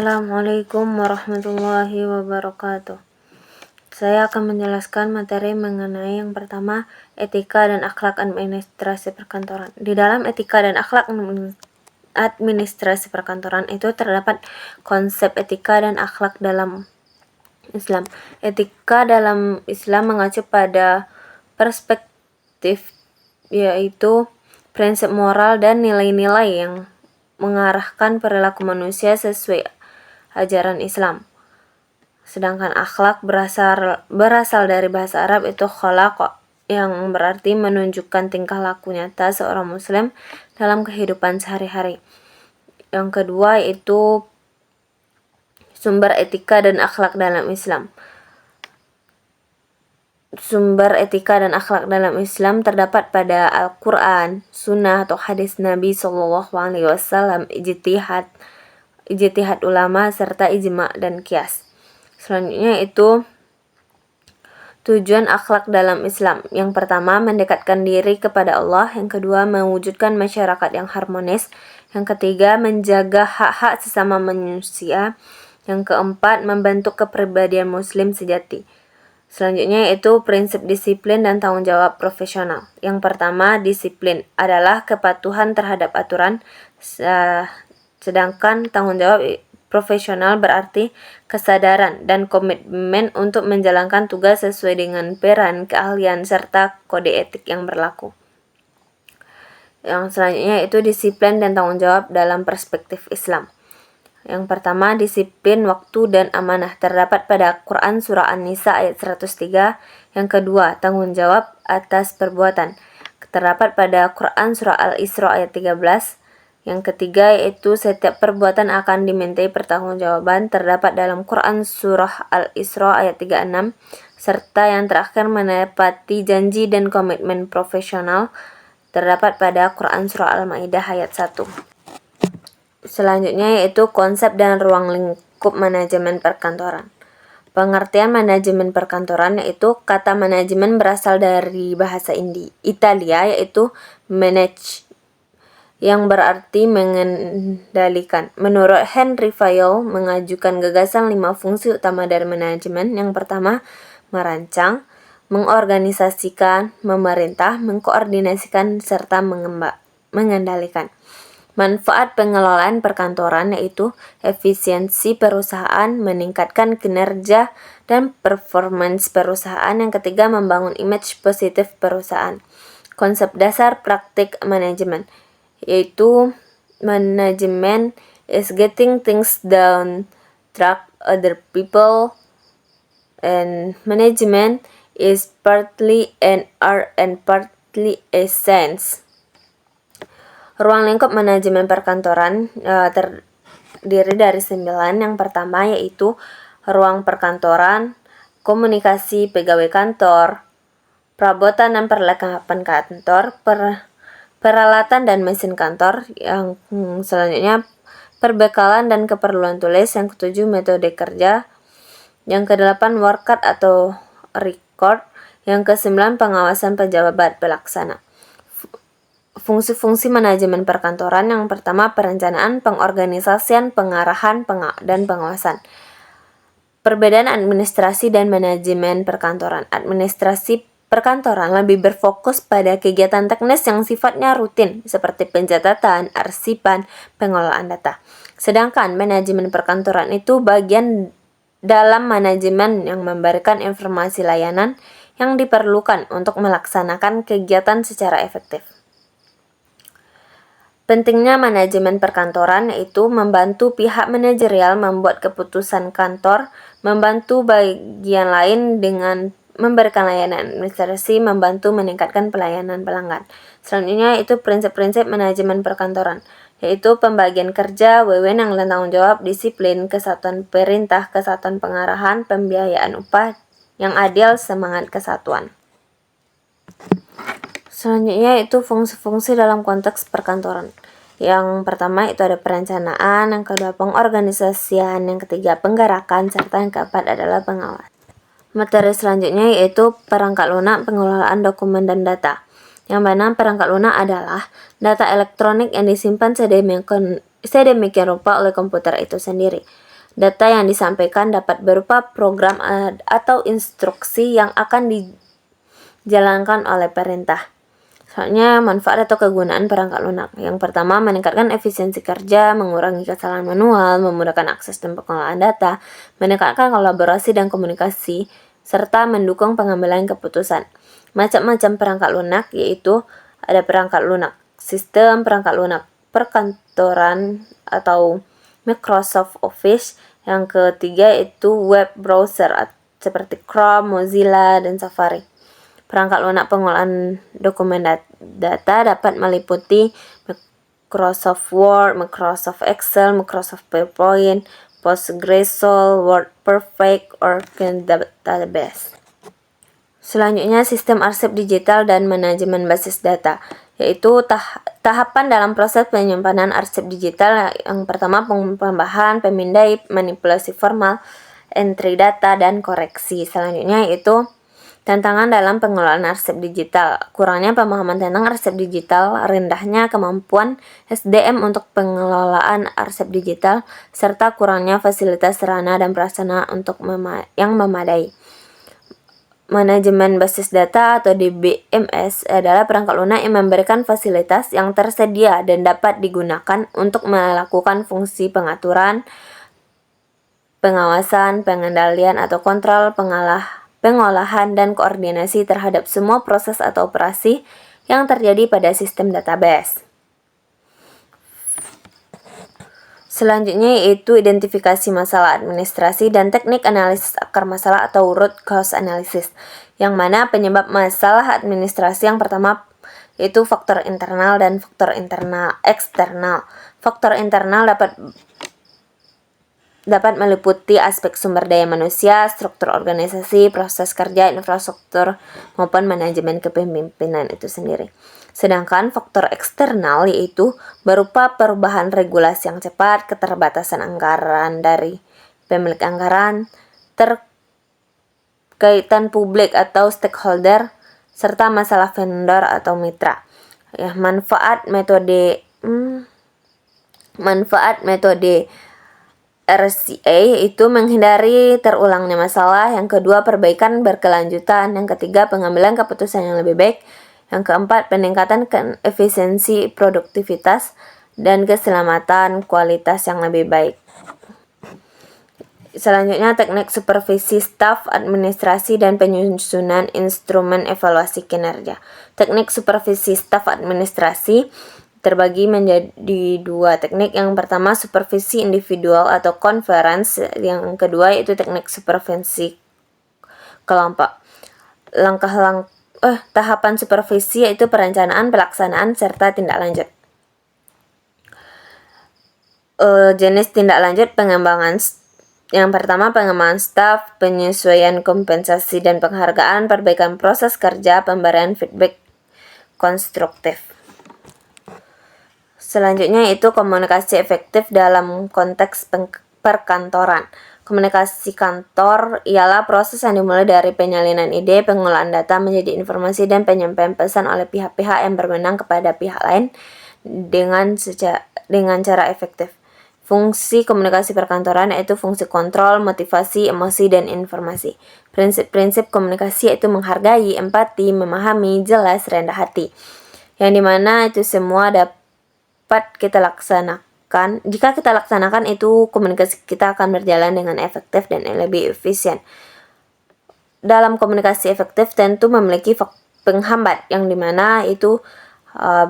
Assalamualaikum warahmatullahi wabarakatuh. Saya akan menjelaskan materi mengenai yang pertama, etika dan akhlak administrasi perkantoran. Di dalam etika dan akhlak administrasi perkantoran itu terdapat konsep etika dan akhlak dalam Islam. Etika dalam Islam mengacu pada perspektif, yaitu prinsip moral dan nilai-nilai yang mengarahkan perilaku manusia sesuai ajaran Islam. Sedangkan akhlak berasal dari bahasa Arab itu khalaq, yang berarti menunjukkan tingkah laku nyata seorang muslim dalam kehidupan sehari-hari. Yang kedua itu sumber etika dan akhlak dalam Islam. Sumber etika dan akhlak dalam Islam terdapat pada Al-Quran, Sunnah atau hadis Nabi SAW, ijtihad ulama serta ijma dan qiyas. Selanjutnya itu tujuan akhlak dalam Islam. Yang pertama, mendekatkan diri kepada Allah. Yang kedua, mewujudkan masyarakat yang harmonis. Yang ketiga, menjaga hak-hak sesama manusia. Yang keempat, membentuk kepribadian muslim sejati. Selanjutnya yaitu prinsip disiplin dan tanggung jawab profesional. Yang pertama, disiplin adalah kepatuhan terhadap aturan, sedangkan tanggung jawab profesional berarti kesadaran dan komitmen untuk menjalankan tugas sesuai dengan peran, keahlian, serta kode etik yang berlaku. Yang selanjutnya yaitu disiplin dan tanggung jawab dalam perspektif Islam. Yang pertama, disiplin waktu dan amanah terdapat pada Quran Surah An-Nisa ayat 103. Yang kedua, tanggung jawab atas perbuatan terdapat pada Quran Surah Al-Isra ayat 13. Yang ketiga yaitu setiap perbuatan akan dimintai pertanggungjawaban terdapat dalam Quran Surah Al-Isra ayat 36. Serta yang terakhir, menepati janji dan komitmen profesional terdapat pada Quran Surah Al-Maidah ayat 1. Selanjutnya yaitu konsep dan ruang lingkup manajemen perkantoran. Pengertian manajemen perkantoran yaitu kata manajemen berasal dari bahasa Italia yaitu manage, yang berarti mengendalikan. Menurut Henry Fayol mengajukan gagasan 5 fungsi utama dari manajemen. Yang pertama, merancang, mengorganisasikan, memerintah, mengkoordinasikan, serta mengendalikan. Manfaat pengelolaan perkantoran yaitu efisiensi perusahaan, meningkatkan kinerja dan performance perusahaan. Yang ketiga, membangun image positif perusahaan. Konsep dasar praktik manajemen yaitu manajemen is getting things done, track other people, and management is partly an art and partly a science. Ruang lingkup manajemen perkantoran terdiri dari 9. Yang pertama yaitu ruang perkantoran, komunikasi pegawai kantor, perabotan dan perlengkapan kantor, peralatan dan mesin kantor. Yang selanjutnya perbekalan dan keperluan tulis. Yang ketujuh, metode kerja. Yang kedelapan, workcard atau record. Yang kesembilan, pengawasan pejabat pelaksana. Fungsi-fungsi manajemen perkantoran. Yang pertama, perencanaan, pengorganisasian, pengarahan, dan pengawasan. Perbedaan administrasi dan manajemen perkantoran. Administrasi perkantoran lebih berfokus pada kegiatan teknis yang sifatnya rutin seperti pencatatan, arsipan, pengelolaan data. Sedangkan manajemen perkantoran itu bagian dalam manajemen yang memberikan informasi layanan yang diperlukan untuk melaksanakan kegiatan secara efektif. Pentingnya manajemen perkantoran yaitu membantu pihak manajerial membuat keputusan kantor, membantu bagian lain dengan memberikan layanan administrasi, membantu meningkatkan pelayanan pelanggan. Selanjutnya itu prinsip-prinsip manajemen perkantoran, yaitu pembagian kerja, wewenang dan tanggung jawab, disiplin, kesatuan perintah, kesatuan pengarahan, pembiayaan upah yang adil, semangat kesatuan. Selanjutnya itu fungsi-fungsi dalam konteks perkantoran. Yang pertama itu ada perencanaan, yang kedua pengorganisasian, yang ketiga penggerakan, serta yang keempat adalah pengawas. Materi selanjutnya yaitu perangkat lunak pengelolaan dokumen dan data. Yang mana perangkat lunak adalah data elektronik yang disimpan sedemikian rupa oleh komputer itu sendiri. Data yang disampaikan dapat berupa program atau instruksi yang akan dijalankan oleh perintah. Soalnya manfaat atau kegunaan perangkat lunak. Yang pertama, meningkatkan efisiensi kerja, mengurangi kesalahan manual, memudahkan akses dan pengolahan data, meningkatkan kolaborasi dan komunikasi, serta mendukung pengambilan keputusan. Macam-macam perangkat lunak yaitu ada perangkat lunak sistem, perangkat lunak perkantoran atau Microsoft Office. Yang ketiga itu web browser seperti Chrome, Mozilla, dan Safari. Perangkat lunak pengolahan dokumen data dapat meliputi Microsoft Word, Microsoft Excel, Microsoft PowerPoint, PostgreSQL, WordPerfect, Oracle Database. Selanjutnya, sistem arsip digital dan manajemen basis data, yaitu tahapan dalam proses penyimpanan arsip digital. Yang pertama, penambahan, pemindai, manipulasi formal, entry data, dan koreksi. Selanjutnya yaitu tantangan dalam pengelolaan arsip digital. Kurangnya pemahaman tentang arsip digital, rendahnya kemampuan SDM untuk pengelolaan arsip digital, serta kurangnya fasilitas sarana dan prasarana yang memadai. Manajemen basis data atau DBMS adalah perangkat lunak yang memberikan fasilitas yang tersedia dan dapat digunakan untuk melakukan fungsi pengaturan, pengawasan, pengendalian atau kontrol, pengolahan, dan koordinasi terhadap semua proses atau operasi yang terjadi pada sistem database. Selanjutnya yaitu identifikasi masalah administrasi dan teknik analisis akar masalah atau root cause analysis, yang mana penyebab masalah administrasi yang pertama yaitu faktor internal dan faktor eksternal. Faktor internal dapat meliputi aspek sumber daya manusia, struktur organisasi, proses kerja, infrastruktur, maupun manajemen kepemimpinan itu sendiri. Sedangkan faktor eksternal yaitu berupa perubahan regulasi yang cepat, keterbatasan anggaran dari pemilik anggaran, terkaitan publik atau stakeholder, serta masalah vendor atau mitra. Ya, manfaat metode RCA itu menghindari terulangnya masalah. Yang kedua, perbaikan berkelanjutan. Yang ketiga, pengambilan keputusan yang lebih baik. Yang keempat, peningkatan efisiensi produktivitas dan keselamatan kualitas yang lebih baik. Selanjutnya, teknik supervisi staf, administrasi, dan penyusunan instrumen evaluasi kinerja. Teknik supervisi staf administrasi terbagi menjadi dua teknik. Yang pertama, supervisi individual atau conference. Yang kedua yaitu teknik supervisi kelompok. Tahapan supervisi yaitu perencanaan, pelaksanaan, serta tindak lanjut. Jenis tindak lanjut pengembangan. Yang pertama, pengembangan staf, penyesuaian kompensasi dan penghargaan, perbaikan proses kerja, pemberian feedback konstruktif. Selanjutnya itu komunikasi efektif dalam konteks perkantoran. Komunikasi kantor ialah proses yang dimulai dari penyalinan ide, pengolahan data menjadi informasi, dan penyampaian pesan oleh pihak-pihak yang berwenang kepada pihak lain dengan cara efektif. Fungsi komunikasi perkantoran yaitu fungsi kontrol, motivasi, emosi, dan informasi. Prinsip-prinsip komunikasi yaitu menghargai, empati, memahami, jelas, rendah hati. Yang dimana itu semua dapat kita laksanakan. Jika kita laksanakan itu, komunikasi kita akan berjalan dengan efektif dan lebih efisien. Dalam komunikasi efektif tentu memiliki penghambat, yang dimana itu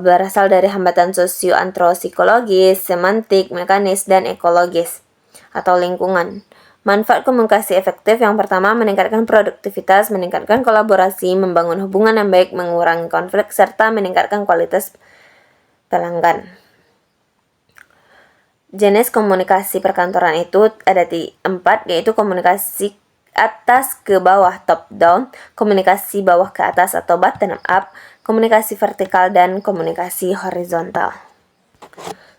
berasal dari hambatan sosio-antropologis, semantik, mekanis, dan ekologis atau lingkungan. Manfaat komunikasi efektif yang pertama, meningkatkan produktivitas, meningkatkan kolaborasi, membangun hubungan yang baik, mengurangi konflik, serta meningkatkan kualitas pelanggan. Jenis komunikasi perkantoran itu ada 4, yaitu komunikasi atas ke bawah top down, komunikasi bawah ke atas atau bottom up, komunikasi vertikal, dan komunikasi horizontal.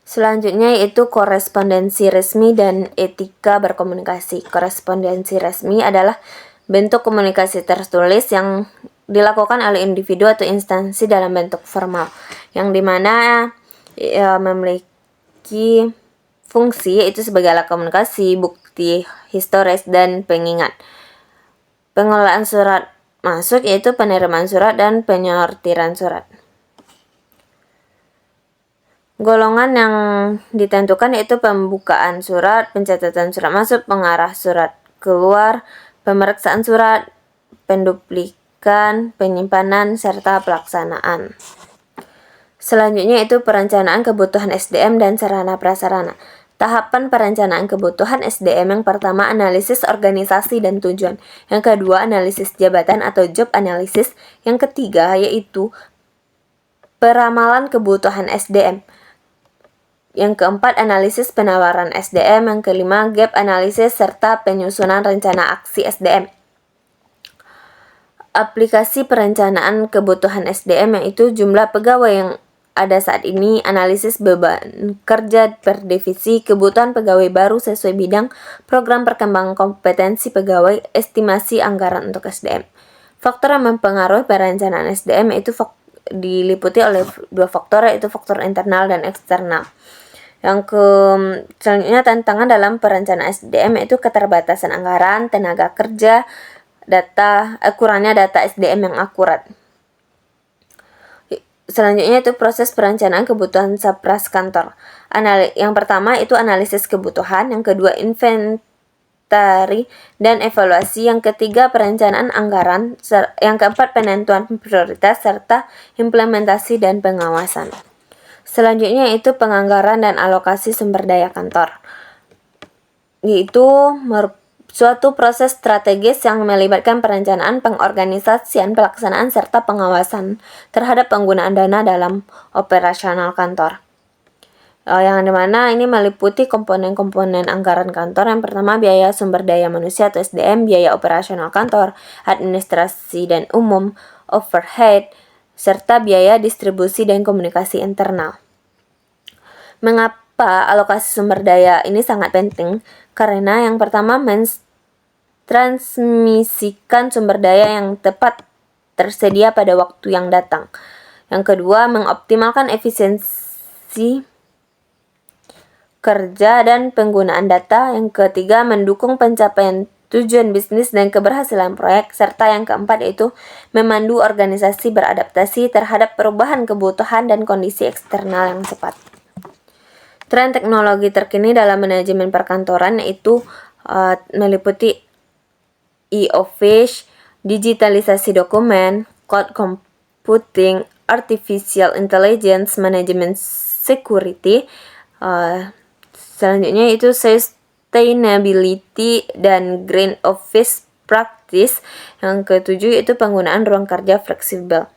Selanjutnya yaitu korespondensi resmi dan etika berkomunikasi. Korespondensi resmi adalah bentuk komunikasi tertulis yang dilakukan oleh individu atau instansi dalam bentuk formal, yang dimana memiliki fungsi yaitu sebagai alat komunikasi, bukti historis dan pengingat. Pengelolaan surat masuk yaitu penerimaan surat dan penyortiran surat. Golongan yang ditentukan yaitu pembukaan surat, pencatatan surat masuk, pengarah surat keluar, pemeriksaan surat, penduplikan, penyimpanan, serta pelaksanaan. Selanjutnya itu perencanaan kebutuhan SDM dan sarana prasarana. Tahapan perencanaan kebutuhan SDM yang pertama analisis organisasi dan tujuan. Yang kedua analisis jabatan atau job analysis. Yang ketiga yaitu peramalan kebutuhan SDM. Yang keempat, analisis penawaran SDM. Yang kelima, gap analisis serta penyusunan rencana aksi SDM. Aplikasi perencanaan kebutuhan SDM yaitu jumlah pegawai yang ada saat ini, analisis beban kerja per divisi, kebutuhan pegawai baru sesuai bidang, program perkembangan kompetensi pegawai, estimasi anggaran untuk SDM. Faktor yang mempengaruhi perencanaan SDM yaitu diliputi oleh dua faktor, yaitu faktor internal dan eksternal. Selanjutnya tantangan dalam perencanaan SDM yaitu keterbatasan anggaran, tenaga kerja, kurangnya data SDM yang akurat. Selanjutnya itu proses perencanaan kebutuhan Sapras kantor. Yang pertama itu analisis kebutuhan, yang kedua inventari dan evaluasi, yang ketiga perencanaan anggaran, yang keempat penentuan prioritas serta implementasi dan pengawasan. Selanjutnya itu penganggaran dan alokasi sumber daya kantor, yaitu suatu proses strategis yang melibatkan perencanaan, pengorganisasian, pelaksanaan, serta pengawasan terhadap penggunaan dana dalam operasional kantor. Yang dimana ini meliputi komponen-komponen anggaran kantor. Yang pertama biaya sumber daya manusia atau SDM, biaya operasional kantor, administrasi dan umum, overhead, serta biaya distribusi dan komunikasi internal. Mengapa alokasi sumber daya ini sangat penting? Karena yang pertama mentransmisikan sumber daya yang tepat tersedia pada waktu yang datang. Yang kedua, mengoptimalkan efisiensi kerja dan penggunaan data. Yang ketiga, mendukung pencapaian tujuan bisnis dan keberhasilan proyek. Serta yang keempat yaitu memandu organisasi beradaptasi terhadap perubahan kebutuhan dan kondisi eksternal yang cepat. Tren teknologi terkini dalam manajemen perkantoran yaitu meliputi e-office, digitalisasi dokumen, cloud computing, artificial intelligence, manajemen security. Selanjutnya itu sustainability dan green office practice. Yang ketujuh itu penggunaan ruang kerja fleksibel.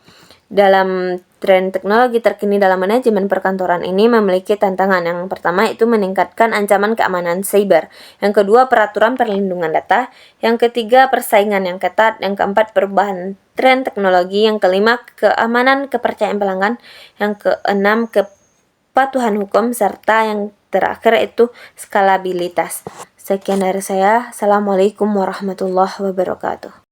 Dalam tren teknologi terkini dalam manajemen perkantoran ini memiliki tantangan. Yang pertama itu meningkatkan ancaman keamanan cyber. Yang kedua peraturan perlindungan data. Yang ketiga persaingan yang ketat. Yang keempat perubahan tren teknologi. Yang kelima keamanan kepercayaan pelanggan. Yang keenam kepatuhan hukum. Serta yang terakhir itu skalabilitas. Sekian dari saya. Assalamualaikum warahmatullahi wabarakatuh.